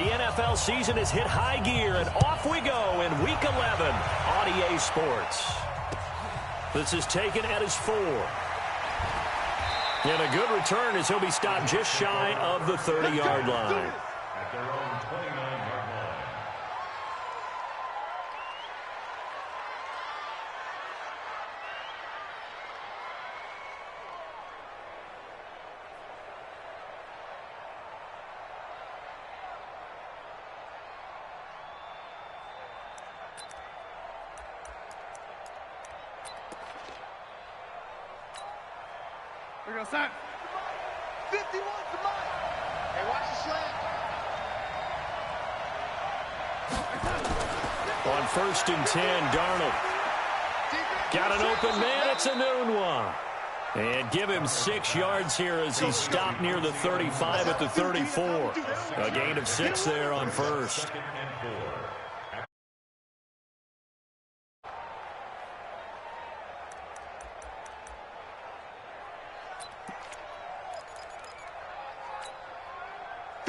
The NFL season has hit high gear, and off we go in Week 11 on EA Sports. This is taken at his 4. And a good return as he'll be stopped just shy of the 30-yard line. At their own 29-yard line. We're going to sign. 51 to Mike. Hey, watch the slant. On 1st and 10, Darnold. Got an open man. It's a noon one. And give him 6 yards here as he's stopped near the 35 at the 34. A gain of 6 there on 1st.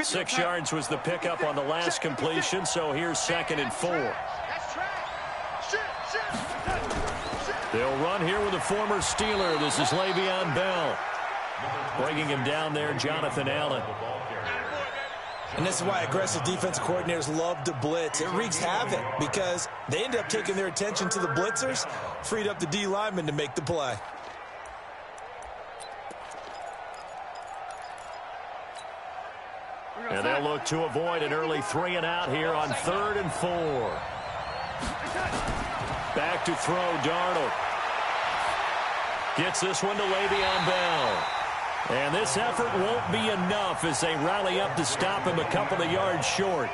Six yards was the pickup on the last completion, so here's 2nd and 4. They'll run here with a former Steeler. This is Le'Veon Bell. Bringing him down there, Jonathan Allen. And this is why aggressive defensive coordinators love to blitz. It wreaks havoc because they end up taking their attention to the blitzers, freed up the D lineman to make the play. And they'll look to avoid an early 3 and out here on 3rd and 4. Back to throw, Darnold. Gets this one to Le'Veon Bell. And this effort won't be enough as they rally up to stop him a couple of yards short.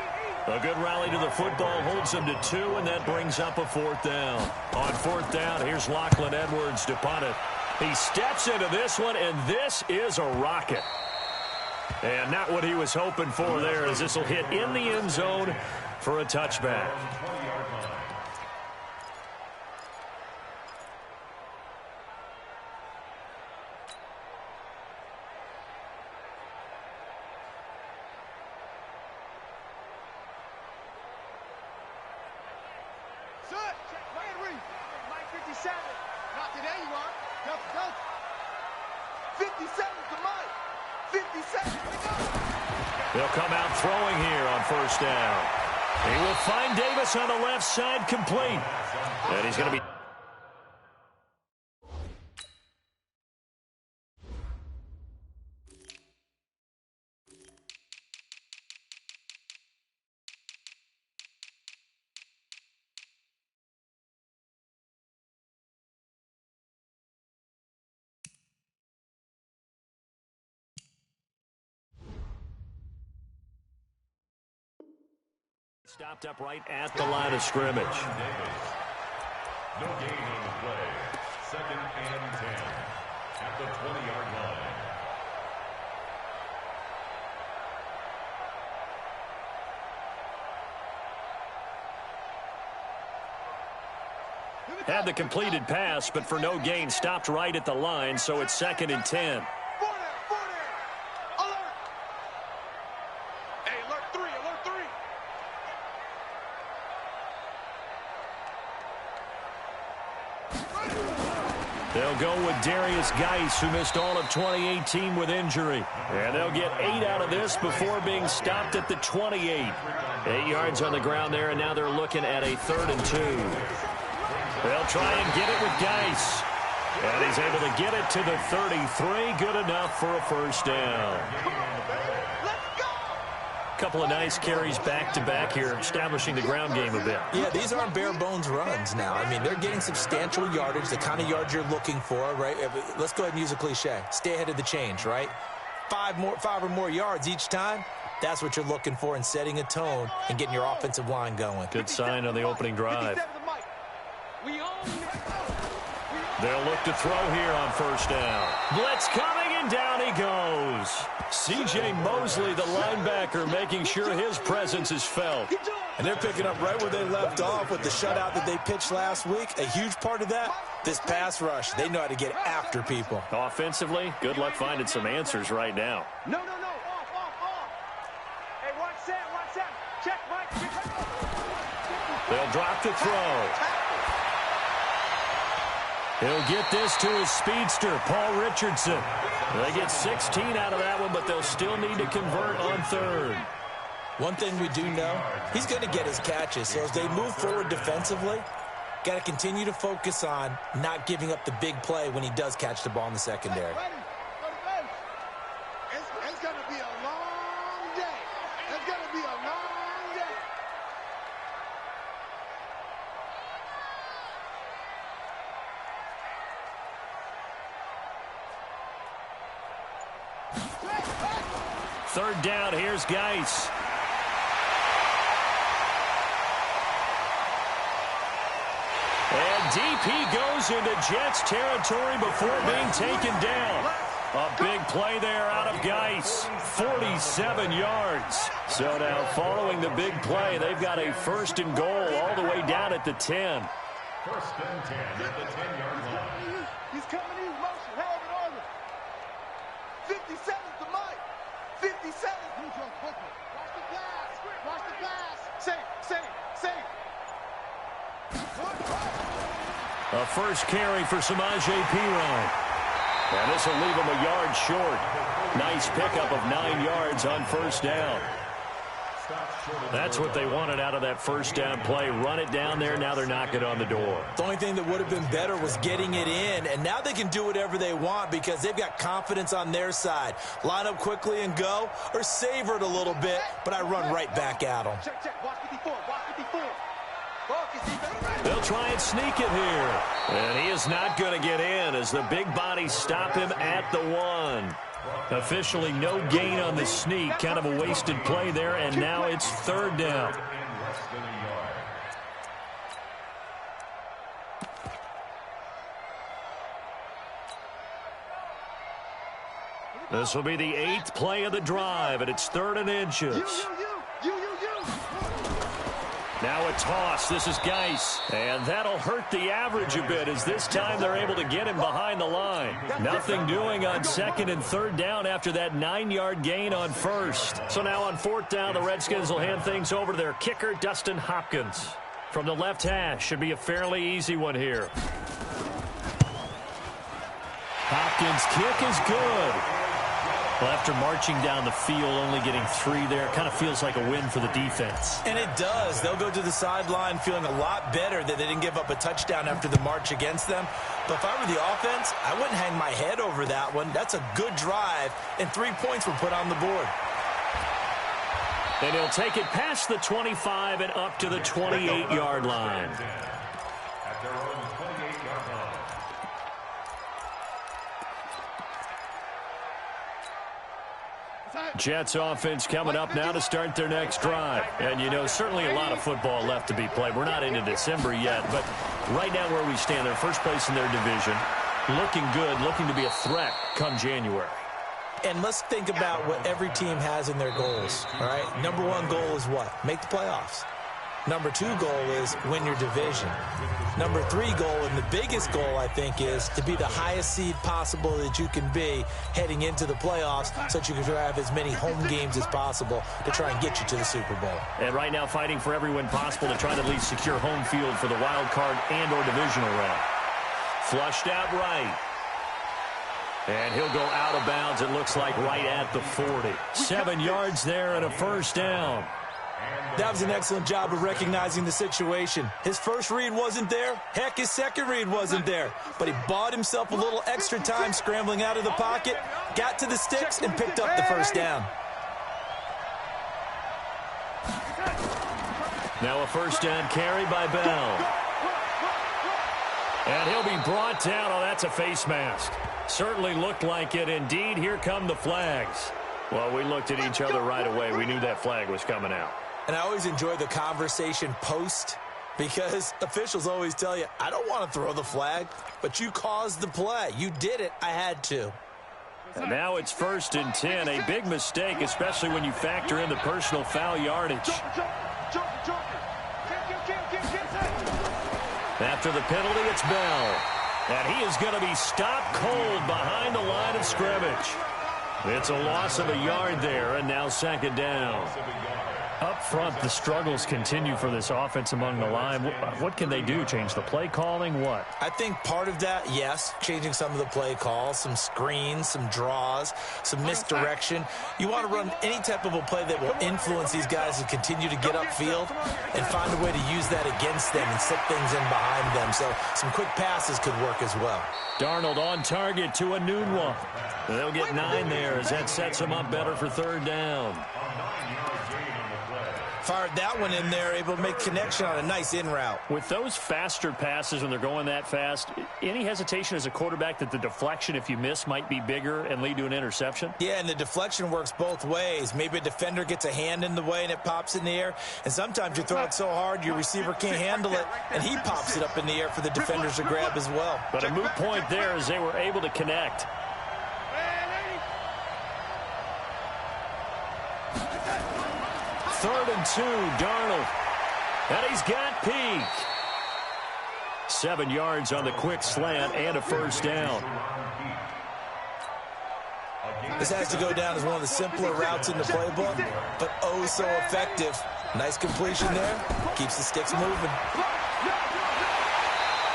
A good rally to the football holds them to 2, and that brings up a 4th down. On 4th down, here's Lachlan Edwards to punt it. He steps into this one, and this is a rocket. And not what he was hoping for there, as this will hit in the end zone for a touchback. Mike 57. Not today, you are. Go. 57 to Mike. 57. They'll come out throwing here on 1st down. He will find Davis on the left side, complete. And he's going to be... Stopped up right at the line of scrimmage. No gain on the play. 2nd and 10 at the 20-yard line. Had the completed pass, but for no gain, stopped right at the line, so it's 2nd and 10. They'll go with Darius Geis, who missed all of 2018 with injury. And they'll get 8 out of this before being stopped at the 28. 8 yards on the ground there, and now they're looking at a 3rd and 2. They'll try and get it with Geis. And he's able to get it to the 33. Good enough for a 1st down. Couple of nice carries back-to-back here, establishing the ground game a bit. Yeah, these aren't bare-bones runs now. I mean, they're getting substantial yardage, the kind of yards you're looking for, right? Let's go ahead and use a cliche. Stay ahead of the change, right? 5 or more yards each time, that's what you're looking for in setting a tone and getting your offensive line going. Good sign on the opening drive. They'll look to throw here on 1st down. Blitz coming, and down he goes. C.J. Mosley, the linebacker, making sure his presence is felt. And they're picking up right where they left off with the shutout that they pitched last week. A huge part of that, this pass rush. They know how to get after people. Offensively, good luck finding some answers right now. No. Off. Hey, watch that. drop to throw. He'll get this to his speedster, Paul Richardson. They get 16 out of that one, but they'll still need to convert on third. One thing we do know, he's going to get his catches. So as they move forward defensively, got to continue to focus on not giving up the big play when he does catch the ball in the secondary. It's going to be a long day. It's going to be a long day. Third down, here's Geis. And DP goes into Jets territory before being taken down. A big play there out of Geis. 47 yards. So now following the big play, they've got a first and goal all the way down at the 10. First and 10 at the 10-yard line. He's coming in motion. Hold it on him. 57's the mic. 57. Watch the pass. Watch the pass. Safe. A first carry for Samaje Perine. And this will leave him a yard short. Nice pickup of 9 yards on first down. That's what they wanted out of that first down play. Run it down there. Now they're knocking on the door. The only thing that would have been better was getting it in, and now they can do whatever they want because they've got confidence on their side. Line up quickly and go, or savor it a little bit, but I run right back at them. Check. Watch 54. They'll try and sneak it here. And he is not going to get in as the big bodies stop him at the 1. Officially no gain on the sneak. Kind of a wasted play there, and now it's third down. This will be the 8th play of the drive, and it's 3rd and inches. You. Now a toss. This is Geis. And that'll hurt the average a bit as this time they're able to get him behind the line. Nothing doing on 2nd and 3rd down after that 9-yard gain on first. So now on 4th down, the Redskins will hand things over to their kicker, Dustin Hopkins. From the left hash, should be a fairly easy one here. Hopkins' kick is good. Well, after marching down the field, only getting 3 there, kind of feels like a win for the defense. And it does. They'll go to the sideline feeling a lot better that they didn't give up a touchdown after the march against them. But if I were the offense, I wouldn't hang my head over that one. That's a good drive, and 3 points were put on the board. And he'll take it past the 25 and up to the 28-yard line. At their own 28-yard line. Jets offense coming up now to start their next drive. And, you know, certainly a lot of football left to be played. We're not into December yet, but right now where we stand, they're first place in their division. Looking good, looking to be a threat come January. And let's think about what every team has in their goals, all right? Number 1 goal is what? Make the playoffs. Number 2 goal is win your division. Number 3 goal, and the biggest goal, I think, is to be the highest seed possible that you can be heading into the playoffs so that you can have as many home games as possible to try and get you to the Super Bowl. And right now fighting for every win possible to try to at least secure home field for the wild card and or divisional round. Flushed out right. And he'll go out of bounds, it looks like, right at the 40. 7 yards there and a first down. That was an excellent job of recognizing the situation. His first read wasn't there. Heck, his second read wasn't there. But he bought himself a little extra time scrambling out of the pocket, got to the sticks, and picked up the first down. Now a first down carry by Bell. And he'll be brought down. Oh, that's a face mask. Certainly looked like it. Indeed, here come the flags. Well, we looked at each other right away. We knew that flag was coming out. And I always enjoy the conversation post because officials always tell you, I don't want to throw the flag, but you caused the play. You did it. I had to. And now it's 1st and 10. A big mistake, especially when you factor in the personal foul yardage. After the penalty, it's Bell. And he is going to be stopped cold behind the line of scrimmage. It's a loss of a yard there, and now 2nd down. Up front, the struggles continue for this offense among the line. What can they do? Change the play calling? What? I think part of that, yes, changing some of the play calls, some screens, some draws, some misdirection. You want to run any type of a play that will influence these guys to continue to get upfield and find a way to use that against them and set things in behind them. So some quick passes could work as well. Darnold on target to Enunwa. They'll get 9 there as that sets them up better for third down. Fired that one in there, able to make connection on a nice in route. With those faster passes when they're going that fast, any hesitation as a quarterback that the deflection, if you miss, might be bigger and lead to an interception? Yeah, and the deflection works both ways. Maybe a defender gets a hand in the way and it pops in the air. And sometimes you throw it so hard your receiver can't handle it, and he pops it up in the air for the defenders to grab as well. But a moot point there as they were able to connect. Third and 2, Darnold. And he's got Peak. 7 yards on the quick slant and a first down. This has to go down as one of the simpler routes in the playbook, but oh so effective. Nice completion there. Keeps the sticks moving.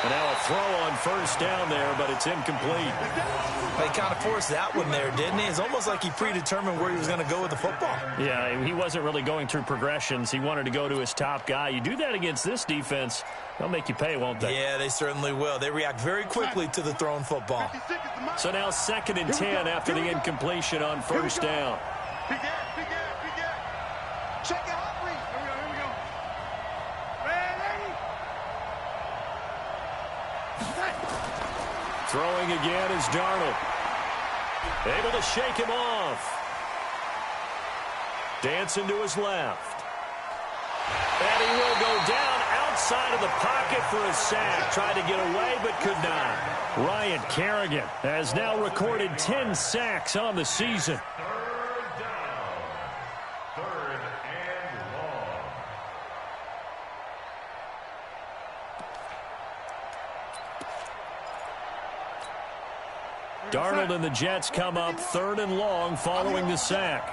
And now a throw on first down there, but it's incomplete. He kind of forced that one there, didn't he? It's almost like he predetermined where he was going to go with the football. Yeah, he wasn't really going through progressions. He wanted to go to his top guy. You do that against this defense, they'll make you pay, won't they? Yeah, they certainly will. They react very quickly to the thrown football. So now 2nd and 10 after the incompletion on first down. Big air. Check it out, please. Here we go. Throwing again is Darnold. Able to shake him off. Dancing to his left. And he will go down outside of the pocket for a sack. Tried to get away but could not. Ryan Kerrigan has now recorded 10 sacks on the season. Darnold and the Jets come up 3rd and long following the sack.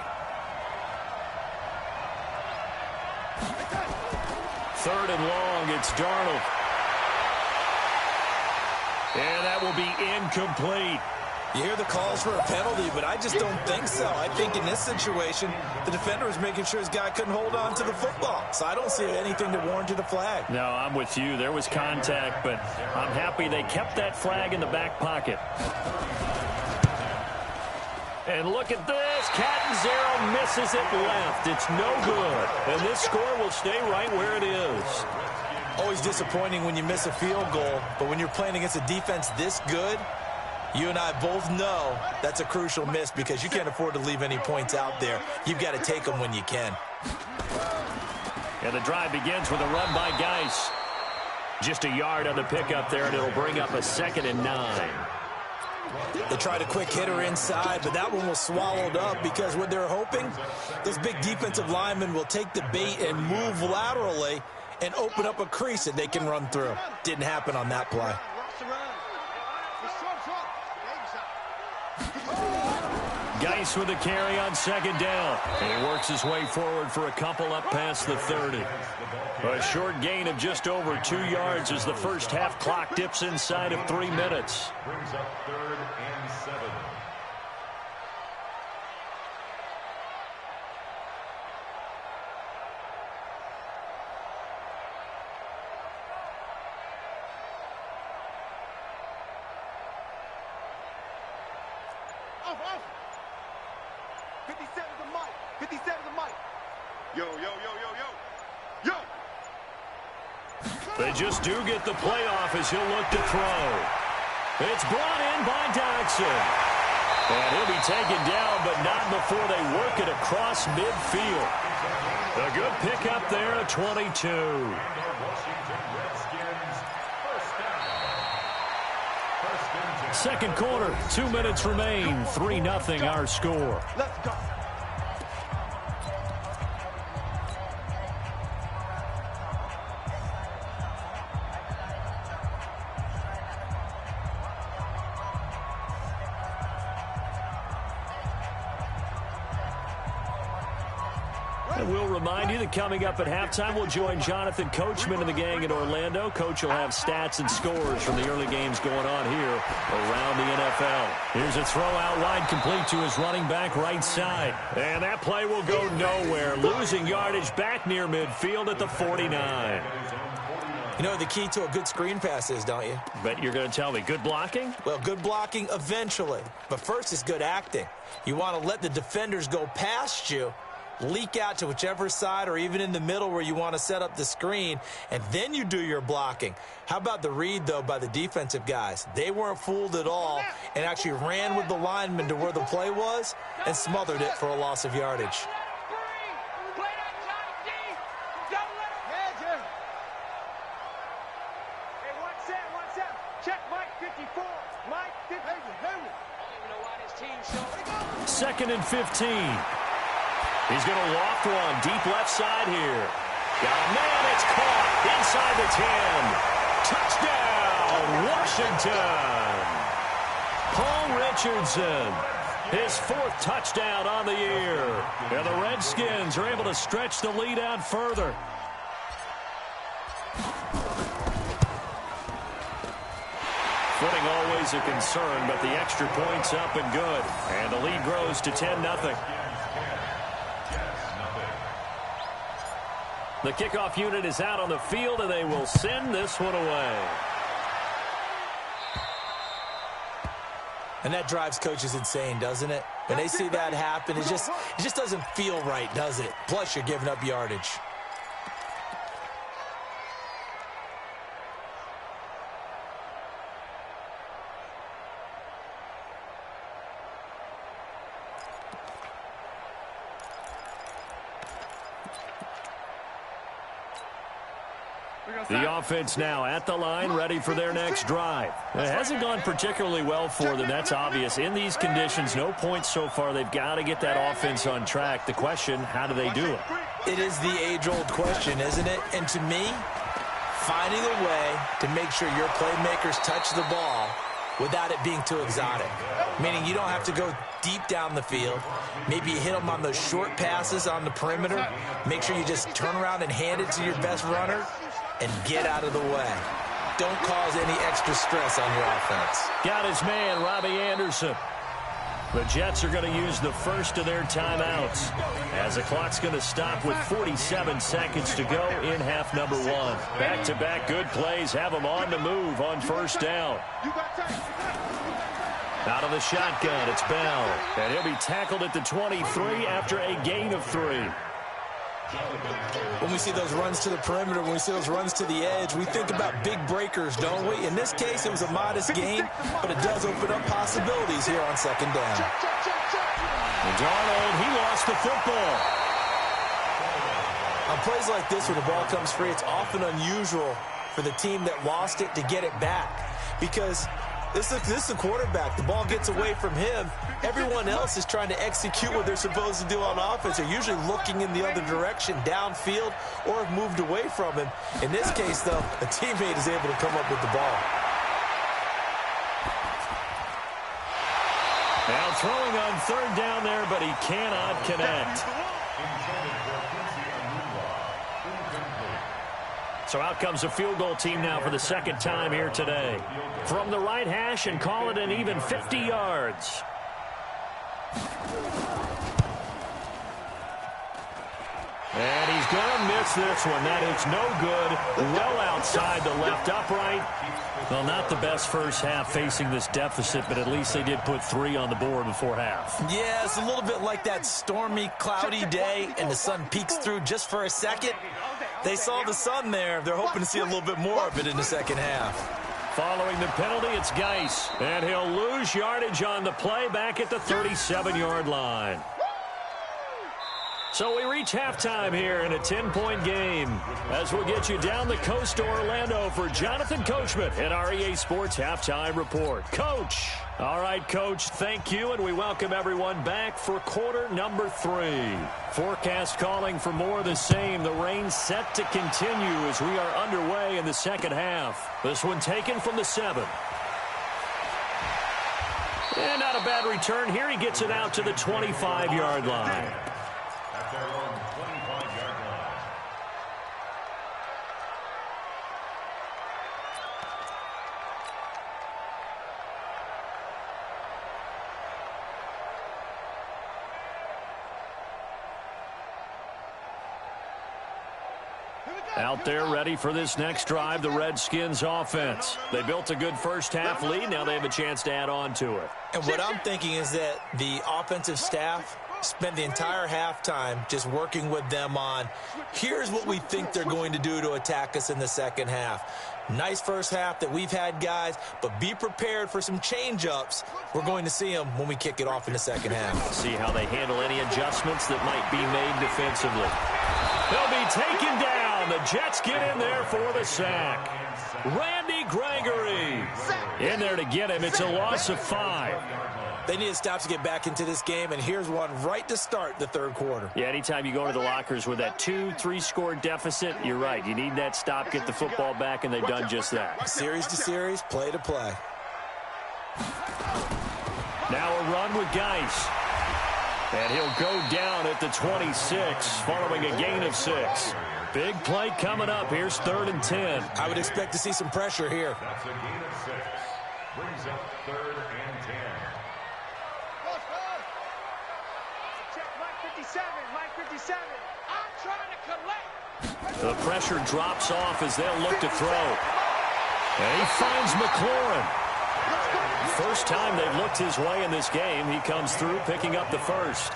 3rd and long, it's Darnold. And that will be incomplete. You hear the calls for a penalty, but I just don't think so. I think in this situation, the defender was making sure his guy couldn't hold on to the football. So I don't see anything that warranted a flag. No, I'm with you. There was contact, but I'm happy they kept that flag in the back pocket. And look at this. Catanzaro misses it left. It's no good. And this score will stay right where it is. Always disappointing when you miss a field goal, but when you're playing against a defense this good, you and I both know that's a crucial miss because you can't afford to leave any points out there. You've got to take them when you can. And the drive begins with a run by Geis. Just a yard on the pickup there, and it'll bring up a 2nd and 9. They tried a quick hitter inside, but that one was swallowed up because what they're hoping, those big defensive linemen will take the bait and move laterally and open up a crease that they can run through. Didn't happen on that play. Geis with a carry on 2nd down. And he works his way forward for a couple up past the 30. A short gain of just over 2 yards as the first half clock dips inside of 3 minutes. Brings up 3rd and 7. Off. 57 to Mike. 57 to Mike. Yo. They just do get the playoff as he'll look to throw. It's brought in by Dodson. And he'll be taken down, but not before they work it across midfield. A good pickup there at 22. Second quarter, 2 minutes remain. 3-0 our score. Let's go. And we'll remind you that coming up at halftime, we'll join Jonathan Coachman and the gang in Orlando. Coach will have stats and scores from the early games going on here around the NFL. Here's a throw out wide, complete to his running back right side. And that play will go nowhere. Losing yardage back near midfield at the 49. You know what the key to a good screen pass is, don't you? Bet you're going to tell me. Good blocking? Well, good blocking eventually. But first is good acting. You want to let the defenders go past you, leak out to whichever side or even in the middle where you want to set up the screen, and then you do your blocking. How about the read, though, by the defensive guys? They weren't fooled at all and actually ran with the lineman to where the play was and smothered it for a loss of yardage. Second and 15. He's going to loft one deep left side here. Got a man, it's caught inside the 10. Touchdown, Washington. Paul Richardson, his 4th touchdown on the year. And the Redskins are able to stretch the lead out further. Footing always a concern, but the extra point's up and good. And the lead grows to 10-0. The kickoff unit is out on the field, and they will send this one away. And that drives coaches insane, doesn't it? When they see that happen, it just doesn't feel right, does it? Plus, you're giving up yardage. The offense now at the line, ready for their next drive. It hasn't gone particularly well for them. That's obvious. In these conditions, no points so far. They've got to get that offense on track. The question, how do they do it? It is the age-old question, isn't it? And to me, finding a way to make sure your playmakers touch the ball without it being too exotic. Meaning you don't have to go deep down the field. Maybe you hit them on those short passes on the perimeter. Make sure you just turn around and hand it to your best runner and get out of the way. Don't cause any extra stress on your offense. Got his man, Robbie Anderson. The Jets are going to use the first of their timeouts as the clock's going to stop with 47 seconds to go in half number 1. Back-to-back good plays have them on the move on first down. Out of the shotgun, it's Bell. And he'll be tackled at the 23 after a gain of 3. When we see those runs to the perimeter, when we see those runs to the edge, we think about big breakers, don't we? In this case, it was a modest gain, but it does open up possibilities here on second down. Darnold, he lost the football. On plays like this where the ball comes free, it's often unusual for the team that lost it to get it back because this is the quarterback. The ball gets away from him. Everyone else is trying to execute what they're supposed to do on offense. They're usually looking in the other direction, downfield, or have moved away from him. In this case, though, a teammate is able to come up with the ball. Now throwing on third down there, but he cannot connect. So out comes a field goal team now for the second time here today. From the right hash and call it an even 50 yards. And he's going to miss this one. That is no good. Well outside the left upright. Well, not the best first half facing this deficit, but at least they did put 3 on the board before half. Yeah, it's a little bit like that stormy, cloudy day, and the sun peeks through just for a second. They saw the sun there. They're hoping to see a little bit more of it in the second half. Following the penalty, it's Geis. And he'll lose yardage on the play back at the 37-yard line. So we reach halftime here in a 10-point game as we'll get you down the coast to Orlando for Jonathan Coachman at our EA Sports Halftime Report. Coach. All right, Coach, thank you, and we welcome everyone back for quarter number 3. Forecast calling for more of the same. The rain set to continue as we are underway in the second half. This one taken from the 7. And not a bad return here. He gets it out to the 25-yard line. Out there ready for this next drive, the Redskins offense. They built a good first-half lead. Now they have a chance to add on to it. And what I'm thinking is that the offensive staff spent the entire halftime just working with them on, here's what we think they're going to do to attack us in the second half. Nice first half that we've had, guys, but be prepared for some change-ups. We're going to see them when we kick it off in the second half. See how they handle any adjustments that might be made defensively. They'll be taken down. The Jets get in there for the sack. Randy Gregory in there to get him. It's a loss of 5. They need to stop to get back into this game, and here's one right to start the third quarter. Yeah, anytime you go to the lockers with that 2-3 score deficit, you're right. You need that stop, get the football back, and they've done just that. Series to series, play to play. Now a run with Geis. And he'll go down at the 26, following a gain of 6. Big play coming up. Here's 3rd and 10. I would expect to see some pressure here. That's a gain of 6. Brings up 3rd and 10. Check Mike 57, Mike 57. I'm trying to collect. The pressure drops off as they'll look to throw. And he finds McLaurin. First time they've looked his way in this game. He comes through picking up the first.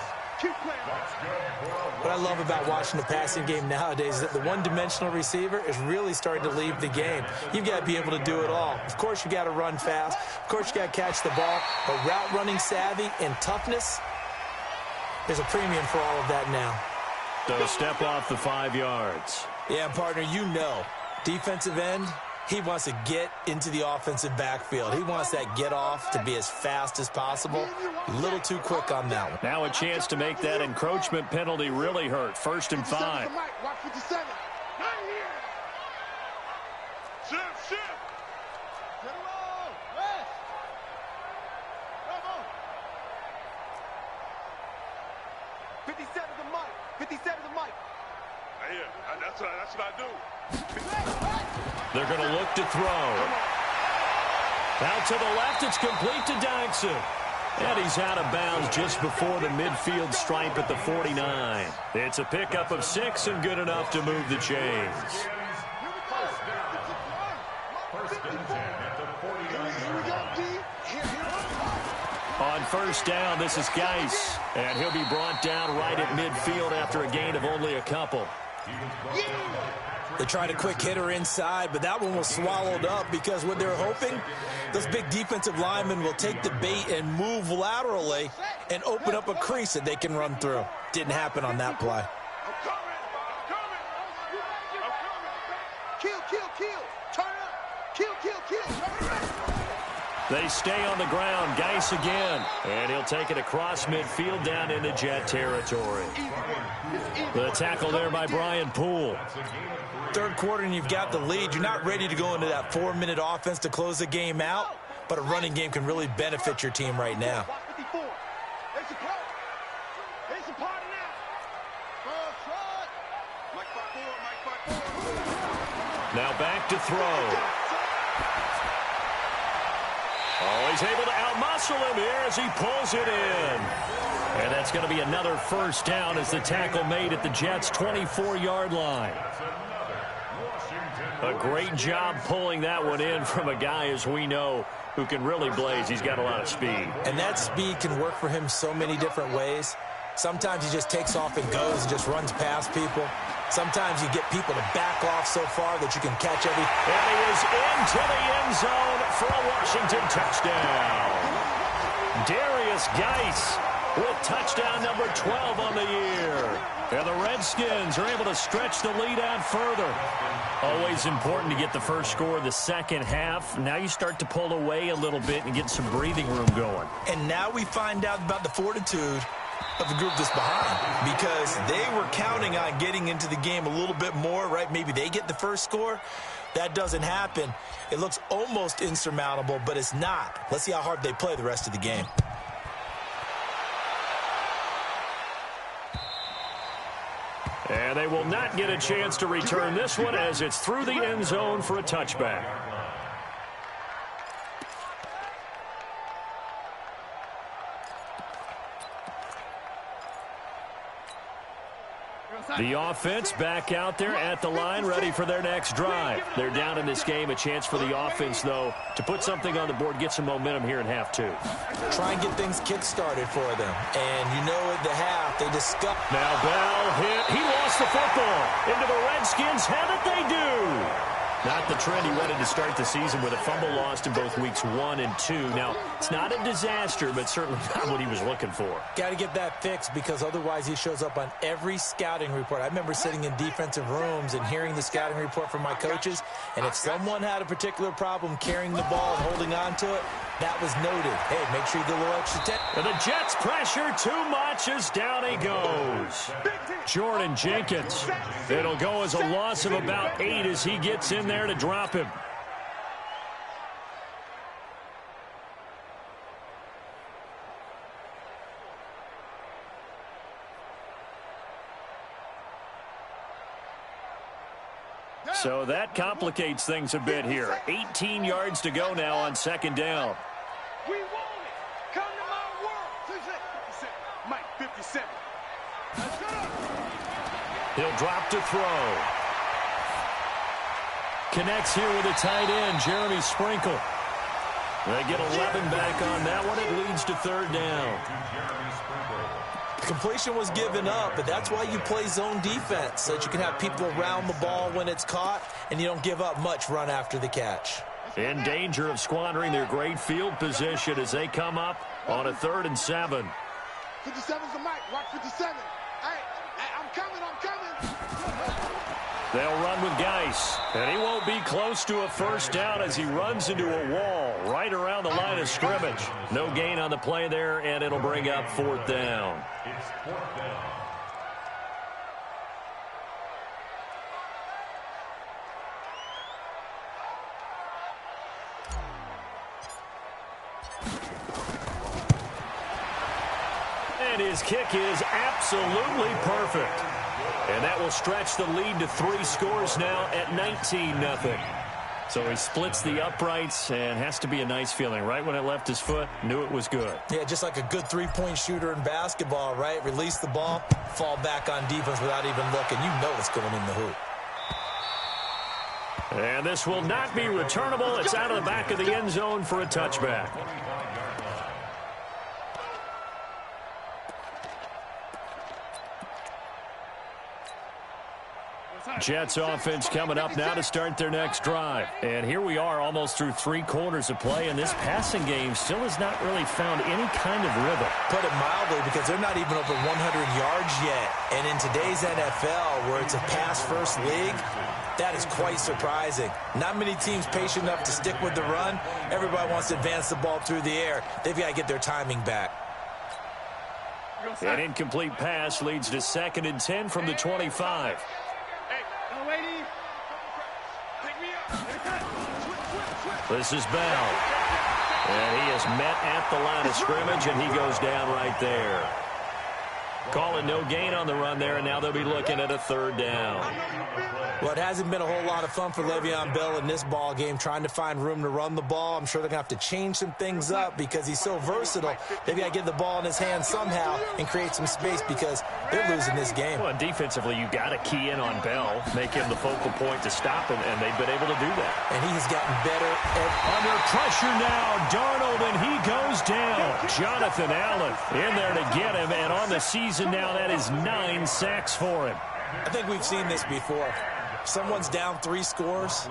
What I love about watching the passing game nowadays is that the one-dimensional receiver is really starting to leave the game. You've got to be able to do it all. Of course, you got to run fast. Of course, you got to catch the ball. But route running savvy and toughness, there's a premium for all of that now. So step off the 5 yards. Yeah, partner, you know, defensive end, he wants to get into the offensive backfield. He wants that get off to be as fast as possible. A little too quick on that one. Now a chance to make that encroachment penalty really hurt. 1st and 5. Shift. Get him on. West. Come on. 57 to Mike. 57 to Mike. Yeah, that's what I do. They're going to look to throw. Out to the left, it's complete to Dodson. And he's out of bounds just before the midfield stripe at the 49. It's a pickup of 6 and good enough to move the chains. First and 10 at the 49-yard line. On first down, this is Geis. And he'll be brought down right at midfield after a gain of only a couple. They tried a quick hitter inside, but that one was swallowed up because what they're hoping, those big defensive linemen will take the bait and move laterally and open up a crease that they can run through. Didn't happen on that play. Kill. Turn up. Kill. They stay on the ground. Geis again. And he'll take it across midfield down into Jet territory. The tackle there by Brian Poole. Third quarter and you've got the lead. You're not ready to go into that 4-minute offense to close the game out, but a running game can really benefit your team right now. Now back to throw. Oh, he's able to outmuscle him here as he pulls it in. And that's going to be another first down as the tackle made at the Jets' 24-yard line. A great job pulling that one in from a guy, as we know, who can really blaze. He's got a lot of speed. And that speed can work for him so many different ways. Sometimes he just takes off and goes and just runs past people. Sometimes you get people to back off so far that you can catch every... And he is into the end zone for a Washington touchdown. Darius Geis with touchdown number 12 on the year. And the Redskins are able to stretch the lead out further. Always important to get the first score of the second half. Now you start to pull away a little bit and get some breathing room going. And now we find out about the fortitude of the group that's behind, because they were counting on getting into the game a little bit more, right? Maybe they get the first score. That doesn't happen. It looks almost insurmountable, but it's not. Let's see how hard they play the rest of the game. And they will not get a chance to return this one as it's through the end zone for a touchback. The offense back out there at the line, ready for their next drive. They're down in this game. A chance for the offense, though, to put something on the board, get some momentum here in half two. Try and get things kick-started for them. And you know at the half, they discuss. Now Bell hit. He lost the football. Into the Redskins. Have it they do. Not the trend he wanted to start the season with a fumble lost in both weeks 1 and 2. Now, it's not a disaster, but certainly not what he was looking for. Got to get that fixed because otherwise he shows up on every scouting report. I remember sitting in defensive rooms and hearing the scouting report from my coaches, and if someone had a particular problem carrying the ball and holding on to it, that was noted. Hey, make sure you get a little extra time. And the Jets pressure too much as down he goes. Jordan Jenkins. It'll go as a loss of about 8 as he gets in there to drop him. So that complicates things a bit here. 18 yards to go now on second down. We want it. Come to my world. 57. Mike, 57. Let's go. He'll drop to throw. Connects here with a tight end, Jeremy Sprinkle. They get 11 back on that one. It leads to third down. Completion was given up, but that's why you play zone defense, so that you can have people around the ball when it's caught, and you don't give up much run after the catch. In danger of squandering their great field position as they come up on a 3rd and 7. 57's the mic. Watch 57. Hey, I'm coming. They'll run with Geis, and he won't be close to a first down as he runs into a wall right around the line of scrimmage. No gain on the play there, and it'll bring up 4th down. It's 4th down. And his kick is absolutely perfect. And that will stretch the lead to 3 scores now at 19-0. So he splits the uprights and has to be a nice feeling. Right when it left his foot, knew it was good. Yeah, just like a good three-point shooter in basketball, right? Release the ball, fall back on defense without even looking. You know it's going in the hoop. And this will not be returnable. It's out of the back of the end zone for a touchback. Jets offense coming up now to start their next drive. And here we are almost through 3 quarters of play, and this passing game still has not really found any kind of rhythm. Put it mildly, because they're not even over 100 yards yet. And in today's NFL, where it's a pass-first league, that is quite surprising. Not many teams patient enough to stick with the run. Everybody wants to advance the ball through the air. They've got to get their timing back. An incomplete pass leads to 2nd and 10 from the 25. This is Bell. And he is met at the line of scrimmage, and he goes down right there. Calling no gain on the run there, and now they'll be looking at a 3rd down. Well, it hasn't been a whole lot of fun for Le'Veon Bell in this ball game, trying to find room to run the ball. I'm sure they're going to have to change some things up because he's so versatile. They've got to get the ball in his hands somehow and create some space because they're losing this game. Well, defensively, you got to key in on Bell, make him the focal point to stop him, and they've been able to do that. And he has gotten better. Under pressure now, Darnold, and he goes down. Jonathan Allen in there to get him, and on the season now, that is 9 sacks for him. I think we've seen this before. Someone's down 3 scores.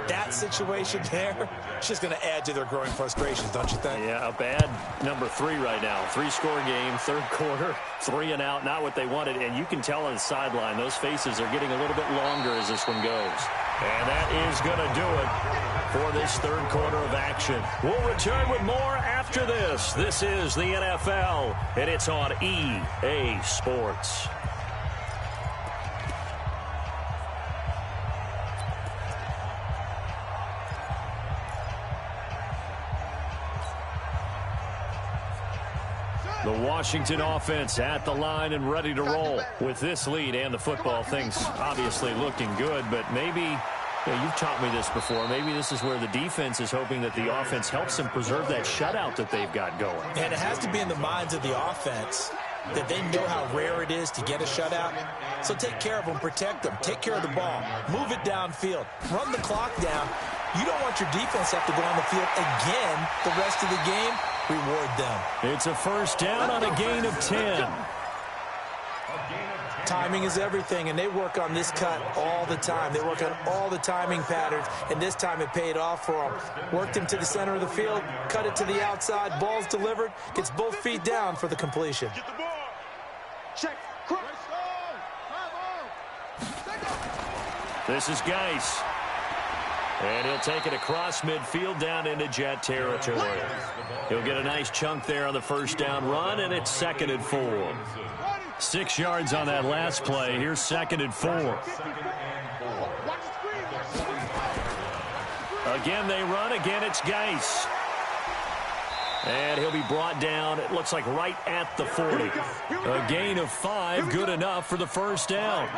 That situation there, it's just going to add to their growing frustrations, don't you think? Yeah, a bad number 3 right now. 3-score game, 3rd quarter, 3 and out, not what they wanted. And you can tell on the sideline, those faces are getting a little bit longer as this one goes. And that is going to do it for this 3rd quarter of action. We'll return with more after this. This is the NFL, and it's on EA Sports. The Washington offense at the line and ready to roll. With this lead and the football, things obviously looking good, but maybe, you've taught me this before, maybe this is where the defense is hoping that the offense helps them preserve that shutout that they've got going. And it has to be in the minds of the offense. that they know how rare it is to get a shutout. So take care of them, protect them, take care of the ball, move it downfield, run the clock down. You don't want your defense to have to go on the field again the rest of the game. Reward them. It's a first down on a gain of 10. Timing is everything, and they work on this cut all the time. They work on all the timing patterns, and this time it paid off for them. Worked him to the center of the field, cut it to the outside, ball's delivered, gets both feet down for the completion. Get the ball. Check. Cross. This is Geis. And he'll take it across midfield down into Jet territory. He'll get a nice chunk there on the first down run, and it's 2nd and 4. 6 yards on that last play. Here's 2nd and 4. Again, they run. Again, it's Geis. And he'll be brought down, it looks like right at the 40. A gain of 5, good enough for the first down.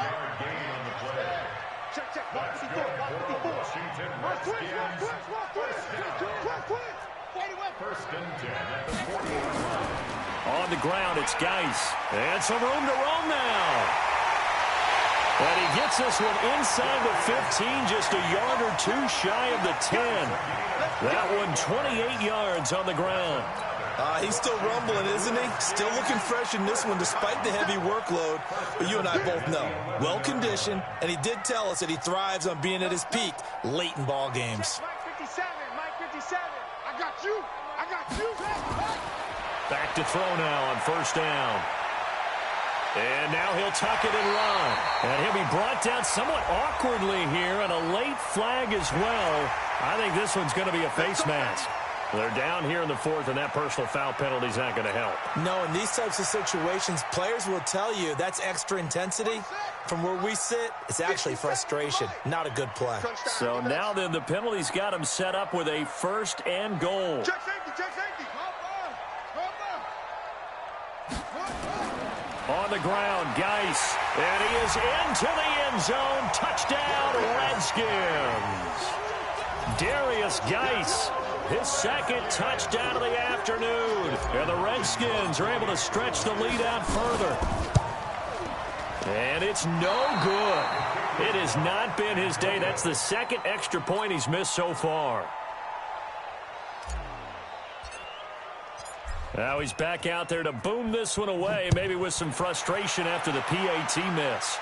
On the ground, it's Geis. And some room to roam now. And he gets this one inside the 15, just a yard or two shy of the 10. That one 28 yards on the ground. He's still rumbling, isn't he? Still looking fresh in this one despite the heavy workload. But you and I both know, well-conditioned, and he did tell us that he thrives on being at his peak late in ball games. Mike 57, Mike 57. I got you. I got you. Back to throw now on first down. And now he'll tuck it and run. And he'll be brought down somewhat awkwardly here, and a late flag as well. I think this one's going to be a face mask. They're down here in the 4th, and that personal foul penalty is not going to help. No, in these types of situations, players will tell you that's extra intensity. From where we sit, it's actually frustration, not a good play. So now then, the penalty's got him set up with a 1st and goal. Check safety, check safety. On the ground, Geis. And he is into the end zone. Touchdown, Redskins. Darius Geis, his 2nd touchdown of the afternoon. And the Redskins are able to stretch the lead out further. And it's no good. It has not been his day. That's the 2nd extra point he's missed so far. Now he's back out there to boom this one away, maybe with some frustration after the PAT miss.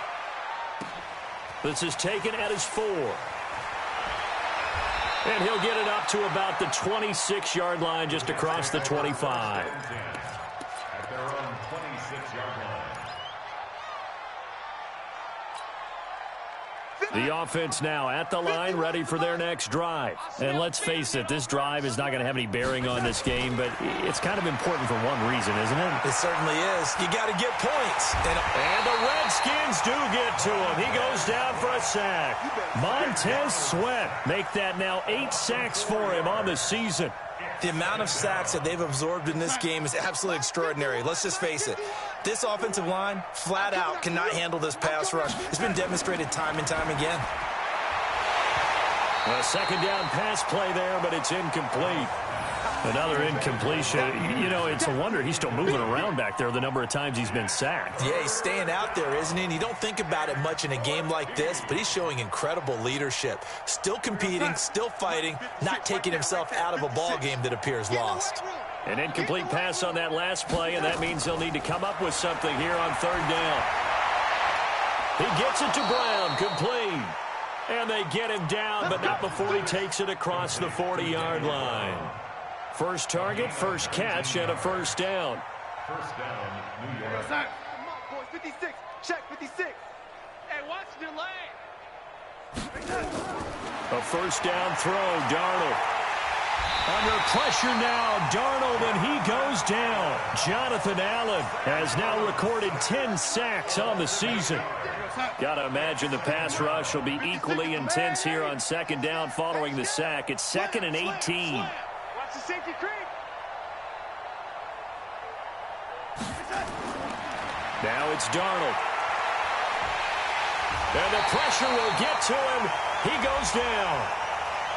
This is taken at his 4. And he'll get it up to about the 26-yard line, just across the 25. At their own 26-yard line. The offense now at the line, ready for their next drive. And let's face it, this drive is not going to have any bearing on this game, but it's kind of important for one reason, isn't it? It certainly is. You got to get points. And the Redskins do get to him. He goes down for a sack. Montez Sweat make that now 8 sacks for him on the season. The amount of sacks that they've absorbed in this game is absolutely extraordinary. Let's just face it. This offensive line, flat out, cannot handle this pass rush. It's been demonstrated time and time again. A 2nd down pass play there, but it's incomplete. Another incompletion. You know, it's a wonder he's still moving around back there the number of times he's been sacked. Yeah, he's staying out there, isn't he? And you don't think about it much in a game like this, but he's showing incredible leadership. Still competing, still fighting, not taking himself out of a ball game that appears lost. An incomplete pass on that last play, and that means they'll need to come up with something here on 3rd down. He gets it to Brown, complete. And they get him down, but not before he takes it across the 40-yard line. First target, first catch, and a first down. First down, New York. Come on, boys, 56. Check 56. Hey, watch the delay. A first down throw, Darnold. Under pressure now, Darnold, and he goes down. Jonathan Allen has now recorded 10 sacks on the season. Got to imagine the pass rush will be equally intense here on 2nd down following the sack. It's 2nd and 18. Watch the safety creep. Now it's Darnold. And the pressure will get to him. He goes down.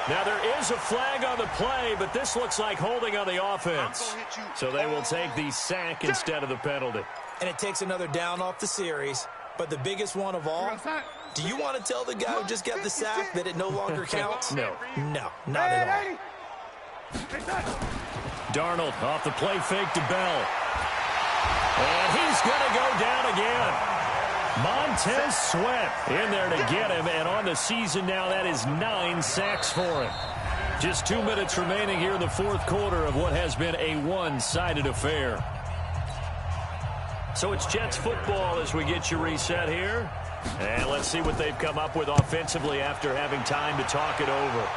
Now, there is a flag on the play, but this looks like holding on the offense. So they will take the sack instead of the penalty. And it takes another down off the series. But the biggest one of all, do you want to tell the guy who just got the sack that it no longer counts? No. No, not at all. Darnold off the play fake to Bell. And he's going to go down again. Montez Sweat in there to get him, and on the season now, that is 9 sacks for him. Just 2 minutes remaining here in the fourth quarter of what has been a one-sided affair. So it's Jets football as we get you reset here. And let's see what they've come up with offensively after having time to talk it over.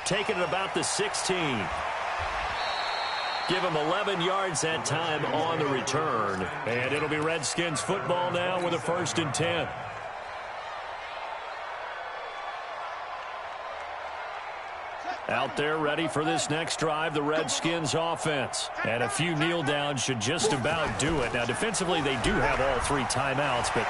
Taking it about the 16. Give him 11 yards that time on the return. And it'll be Redskins football now with a 1st and 10. Out there ready for this next drive, the Redskins offense. And a few kneel downs should just about do it. Now, defensively, they do have all 3 timeouts, but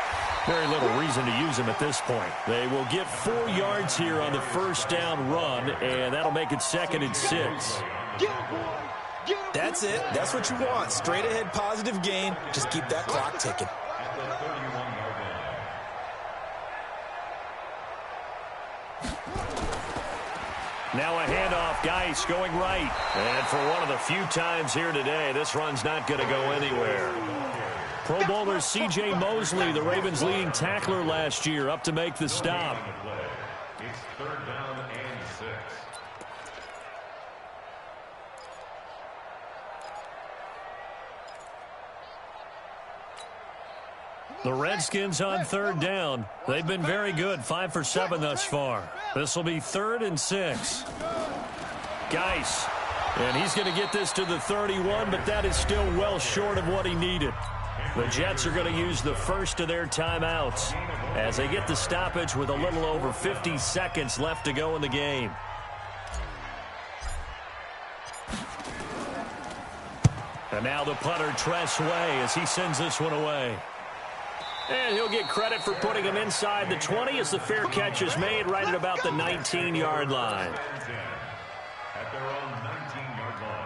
very little reason to use them at this point. They will get 4 yards here on the first down run, and that'll make it 2nd and 6. That's it. That's what you want. Straight ahead positive gain. Just keep that clock ticking. Now a handoff. Geis going right. And for one of the few times here today, this run's not going to go anywhere. Pro Bowler C.J. Mosley, the Ravens' leading tackler last year, up to make the stop. It's 3rd down and 6. The Redskins on 3rd down. They've been very good, 5 for 7 thus far. This will be 3rd and 6. Geis. And he's going to get this to the 31, but that is still well short of what he needed. The Jets are going to use the first of their timeouts as they get the stoppage with a little over 50 seconds left to go in the game. And now the punter, Tress Way, as he sends this one away. And he'll get credit for putting him inside the 20 as the fair catch is made right at about the 19-yard line. At their own 19-yard line.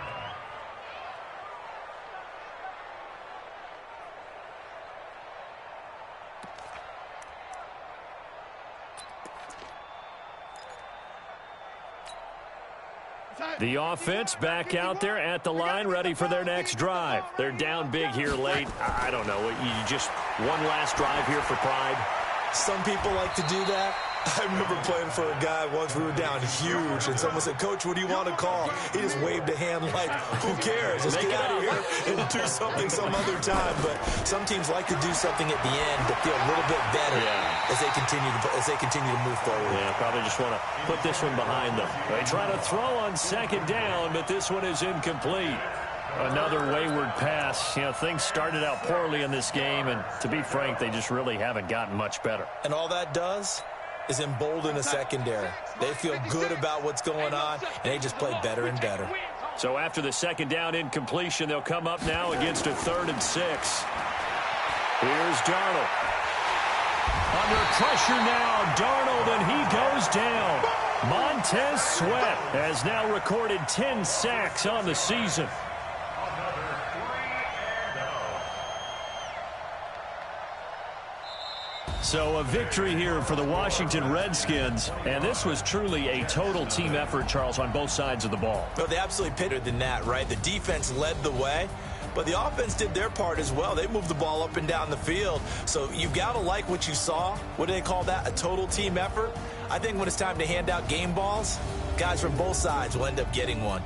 The offense back out there at the line, ready for their next drive. They're down big here late. I don't know. You just one last drive here for pride. Some people like to do that. I remember playing for a guy once. We were down huge, and someone said, "Coach, what do you want to call?" He just waved a hand like, "Who cares? Let's get out of here and do something some other time." But some teams like to do something at the end to feel a little bit better as they continue to move forward. Yeah, probably just want to put this one behind them. They try to throw on 2nd down, but this one is incomplete. Another wayward pass. You know, things started out poorly in this game, and to be frank, they just really haven't gotten much better. And all that does is embolden a secondary. They feel good about what's going on, and they just play better and better. So after the 2nd down incompletion, they'll come up now against a 3rd and 6. Here's Darnold. Under pressure now, Darnold, and he goes down. Montez Sweat has now recorded 10 sacks on the season. So a victory here for the Washington Redskins, and this was truly a total team effort, Charles, on both sides of the ball. Well, they absolutely pitted than that, right? The defense led the way, but the offense did their part as well. They moved the ball up and down the field, so you've got to like what you saw. What do they call that? A total team effort? I think when it's time to hand out game balls, guys from both sides will end up getting one.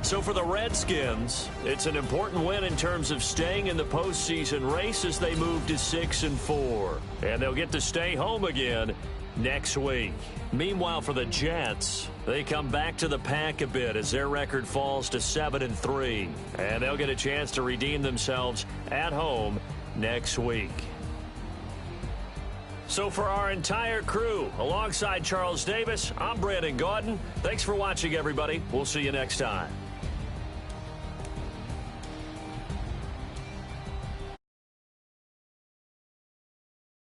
So for the Redskins, it's an important win in terms of staying in the postseason race as they move to 6-4. And they'll get to stay home again next week. Meanwhile, for the Jets, they come back to the pack a bit as their record falls to 7-3. And they'll get a chance to redeem themselves at home next week. So for our entire crew, alongside Charles Davis, I'm Brandon Gaudin. Thanks for watching, everybody. We'll see you next time.